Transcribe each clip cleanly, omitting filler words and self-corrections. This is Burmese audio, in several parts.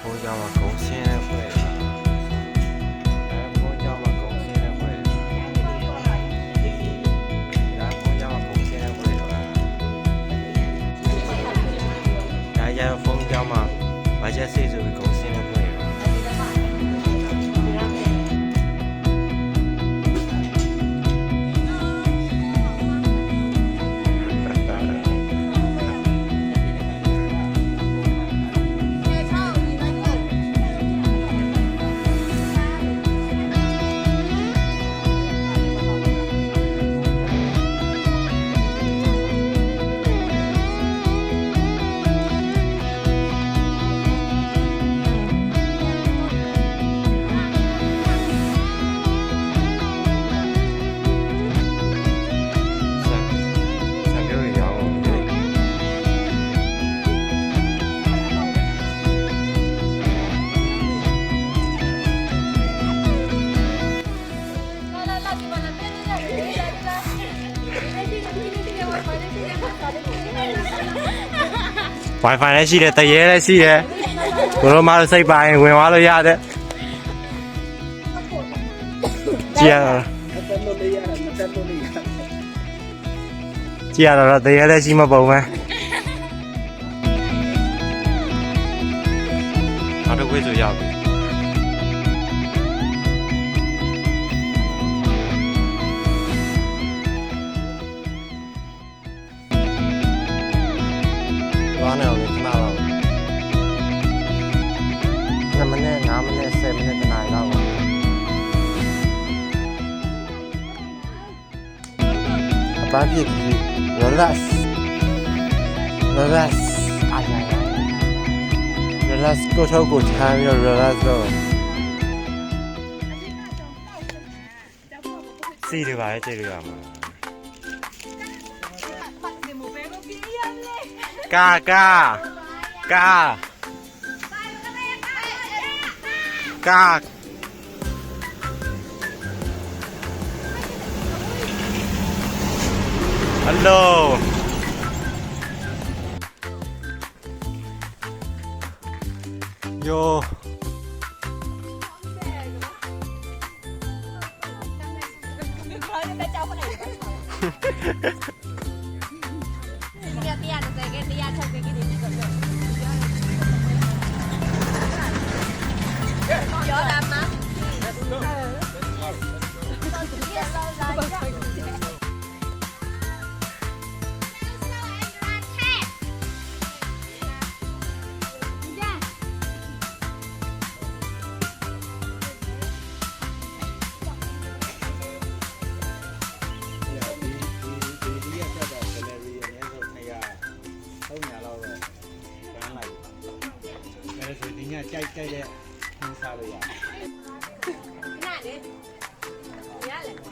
风叫嘛贡献会，来风叫嘛贡献会，来风叫嘛贡献会吧，大家风叫嘛，大家谁就贡献会。WiFi လည်းရှိတယ်တရေလည်းရှိတယ်ကိုလိုမလို့စိတ်ပါရင်ဝင်သွားလို့ရတယ်ကြည့်ရတော့ကြည့်ရတော့တရေလည်းရှိမပုံပဲနောက်တစ်ခွေးဆိုရောက်ပြီသွားနေအောင်လေခဏလောက်2မိနစ်5မိနစ်10မိနစ်တနားလောက်ပါအပန်းပြည့်ပြီး relaxအားရ relax ကိုထုတ်ကိုချမ်းပြီး relax တော့စီတွေပါလေကြည့်လို့ရမှာကာHello Yo Gió đâm á. Chạy đấy, không sao được à?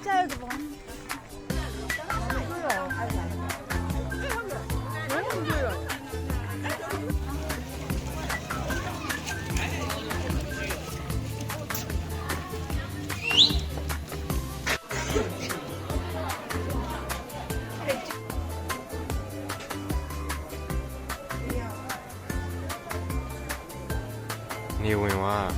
Chơi cái bóng. Nhiều người quá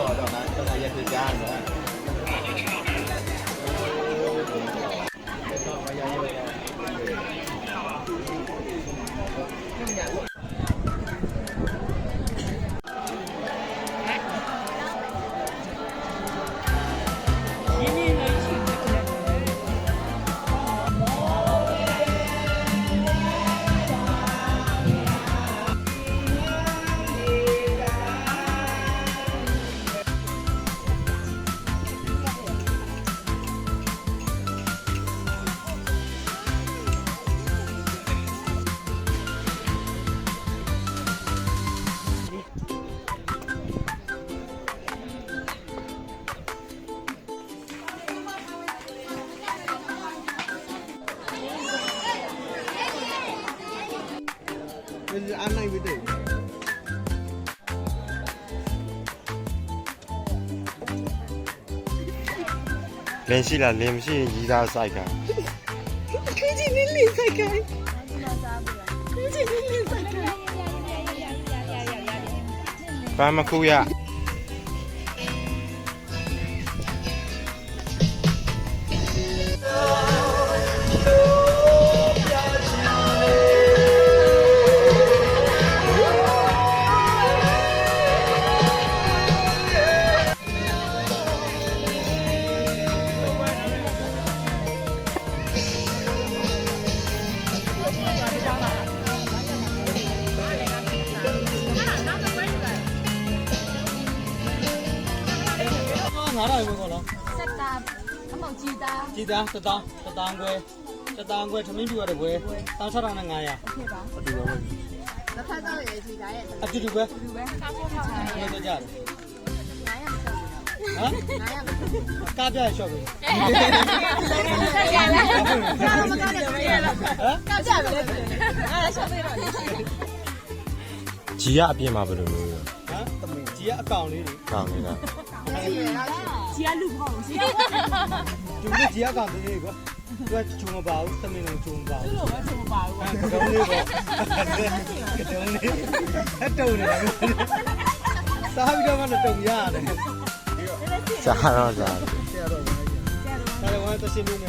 တော့တော့ရက်ပြကြားနော် ăn này mới để လင်းရှိလားလင်းမရှိရင်ရီးသားစိုက်က cái gì nên liền sai cái cái gì nên liền sai cái ပန်းမခုရ 拿到一个了， စက်တာအမောင်ကြည်တာ 记得这当归成品比我的贵，当车上的俺呀， ဖြစ်ပါ တစ်ဖက်တော့ရေစီတိုင်းရဲ့ 啊这就贵， လူပဲကားဖို့ထောင်းတယ် 多少价的？ 900 啊？加价小贵， ဆက်ကြလားကားမကားတယ်မရလား 啊？ ကားကြပဲအဲ့ဒါရှော့ပေးတော့ ဂျီကအပြင်မှာဘယ်လိုမျိုးလဲ 啊？几啊港里， ကောင်းနေတာ ကြီးကလူပေါ့ကြီးက 就是几啊港的那个，我中个包，他们能中包， သူ့လိုပဲသူမပါဘူး 可中的不？可中的，还中的，啥比较嘛的中呀的， စားတော့စား 大家玩到心里面，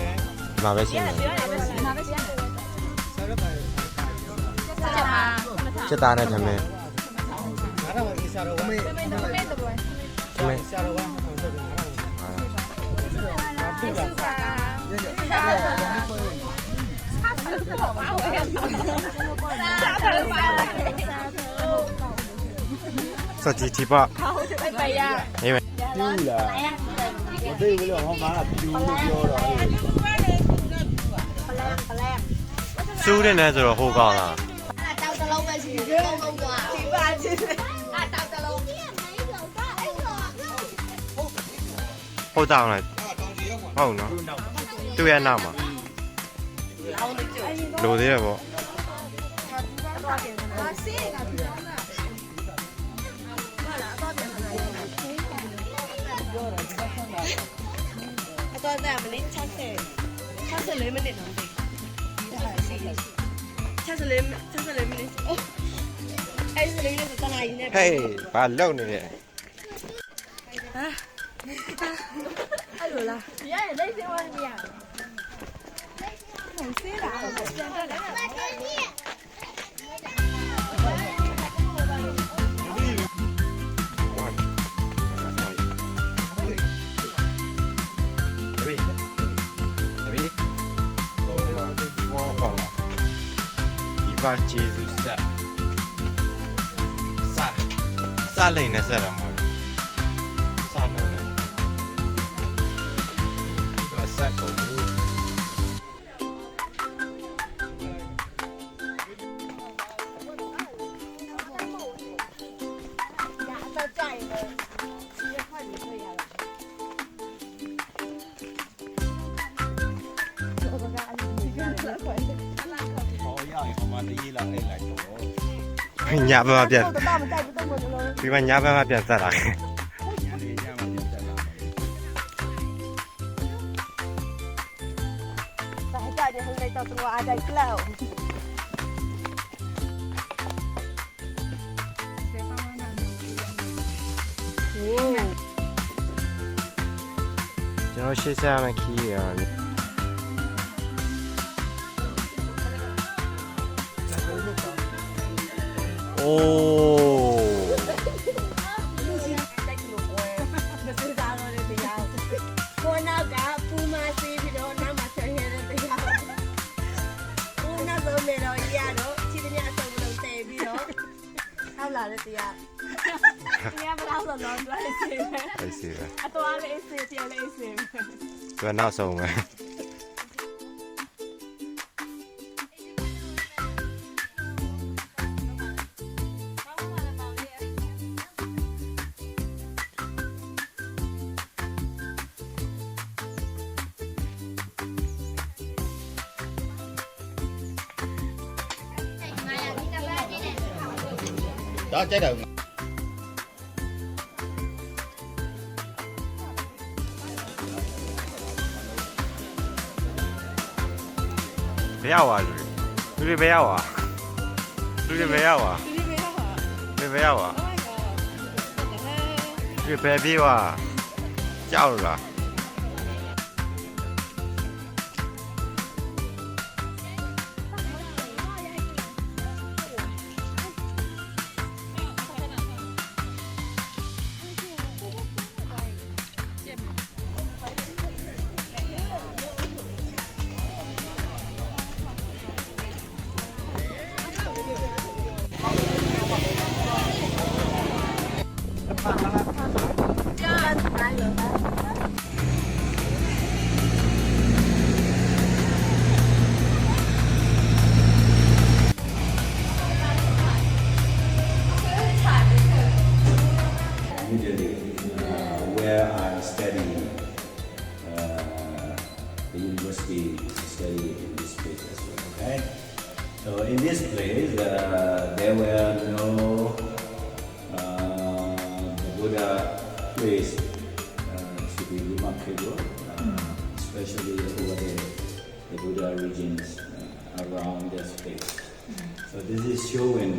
ဒီမှာပဲရှိနေ ပြောရတယ်ပဲရှင်နာပဲရှင် 啥个牌？ ချက်ပါ စစ်သားနဲ့ထမင်း 拿到我一下了，我们。 မင်းတို့ပဲတော့ပဲ ထမင်း 下了湾，我这个拿到我。对吧？ စကြည့်ပါ ပဲရ နေမယ် ပြူလားမသိဘူးလို့ဟောမှာပြူလို့ပြောတော့ စူးနေတယ်ဆိုတော့ဟိုကောင်းလား တောက်တစ်လုံးပဲရှိတယ်လုံးလုံးกว่าဒီပါချင်းအာတောက်တစ်လုံး ဟုတ်တောင်းလိုက်ဟုတ်နော်သူ့ရဲ့နောက်မှာလိုသေးတယ်ပေါ့ တော့တဲ့မင်း64မိနစ်တော့ပြီ64မိနစ်အိုးအဲ့ဒီလေးနဲ့တနာရီနဲ့ ဟေးဘာလုံနေလဲ အဲ့လိုလား ရရလက်စင်းဝင်မရဘူးဆေးလာပြန်တက်တယ် ပါကျေးဇူးဆက်စားလိမ့်နဲ့ဆက်ရမှာစားမယ်ဘာဆက်ကုန်ဘူး တော့ကြိုက်တယ်ဒီခွက်ပြီးထွက်ရတာ ဟောရရင်ဟောမှာတရေးလာလိုက်လိုက်တော့ ညာဘက်မှာပြန် တော့မကြိုက်ဘူးတော့မလို့ ဒီမှာညာဘက်မှာပြန်ဆက်လာခဲ့ ညာလေးညမှာပြန်တက်လာ ဒါကြိုက်တယ်ဟိုလိုက်တော့သူအားကြိုက်လောက် ဟိုး တော့ရှေ့ဆက်ရမယ့်ခီးရအိုး မစသားတော့တဲ့တရားကိုနောက်ကပူမစီးပြီးတော့နောက်မှာဆက်ရတဲ့တရားကိုနောက်ဆုံးနေတော့ရတော့ခြေတည်းအဆုံးလုံးတည်ပြီးတော့ထောက်လာတဲ့တရား 你也不打算弄多少钱？ အေးစီပဲ 啊，多了一些，少了一些。 သူကနောက်ဆုံးပဲဒါကြိုက်တာ ဘယ်ရောက်သွားလူတွေဘယ်ရောက်သွားလူတွေဘယ်ရောက်သွားလူတွေဘယ်ရောက်သွားလူတွေဘယ်ပြေးသွားကြောက်လို့လားwhere I study the university study in this place as well. Okay, so in this place there were no the Buddha place to be remarkable, especially over the Buddha regions around this place. So this is showing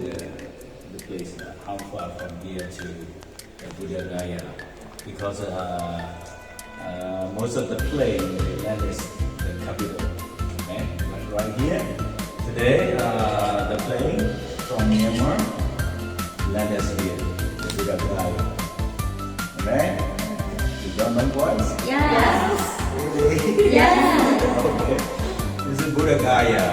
the place how far from here to the Buddha Gaya. Because most of the plain land is the capital. Okay, but right here today, the plain from Myanmar land is here, the Buddha Gaya. Okay, you got my voice? Yes. Really? Yes. Okay, this is Buddha Gaya.